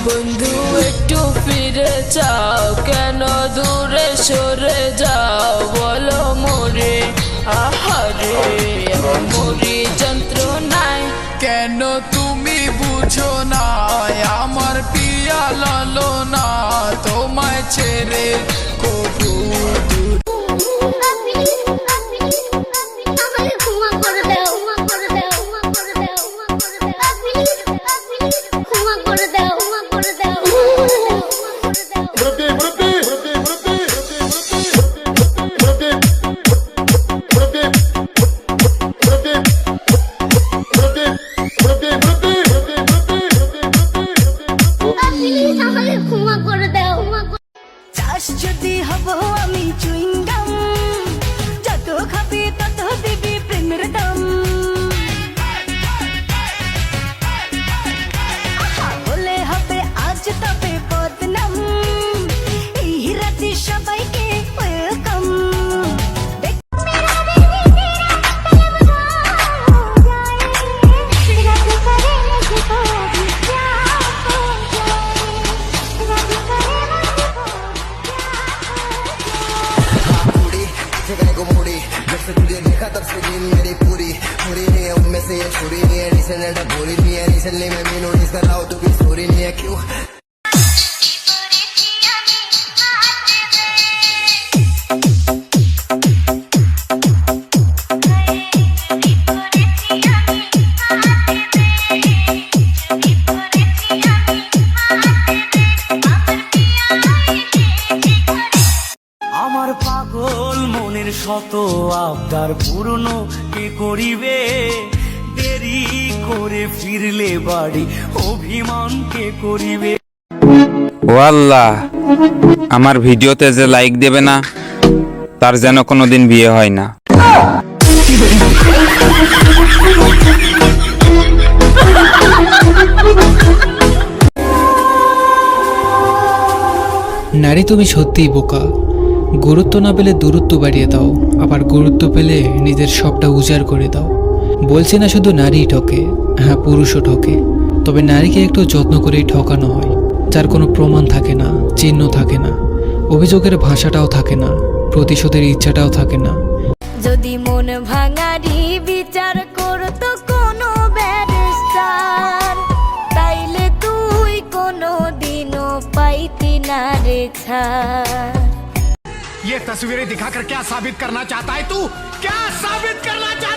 বন্ধু একটু ফিরে যাও, কেন দূরে সরে যাও বলো মোরে। আহারে মরি যন্ত্রণায়, কেন তুমি বুঝো না আমার পিয়া লালো না তোমায় ছেড়ে কবু দূর। যদি হব আমি চুইংগাম, যত খাবি তত দিবি প্রেমের দাম। বলে হবে আজ তবে বদনাম, এই রাতে সবাইকে ওয়েলকাম। जब से तुझे देखा तब से नींद मेरी पूरी नहीं है, उनमें से ये छुरी नहीं है, रिसेंट भूली नहीं है, रिसेंटली मैं भी नोटिस कर रहा हूँ तू भी स्टोरी नहीं है क्यों। আমার পাগল মনের শত আবদার পূর্ণ কে করিবে, দেরি করে ফিরলে বাড়ি অভিমান কে করিবে। ও আল্লাহ, আমার ভিডিওতে যে লাইক দেবে না তার যেন কোনোদিন বিয়ে হয় না। নারী তুমি সত্যিই বোকা। গুরুত্ব না পেলে দূরত্ব বাড়িয়ে দাও, আবার গুরুত্ব পেলে নিজের সবটা উজাড় করে দাও। বলছি না শুধু নারীই ঠকে, হ্যাঁ পুরুষও ঠকে, তবে নারীকে একটু যত্ন করেই ঠকানো হয়, যার কোনো প্রমাণ থাকে না, চিহ্ন থাকে না, অভিযোগের ভাষাটাও থাকে না, প্রতিশোধের ইচ্ছাটাও থাকে না। যদি মন ভাঙারি বিচার করতো কোনো ব্যারিস্টার, তাইলে তুই কোনো দিনও পাইতি না রে ছাড়। ये तस्वीरें दिखाकर क्या साबित करना चाहता है तू, क्या साबित करना चाहता है?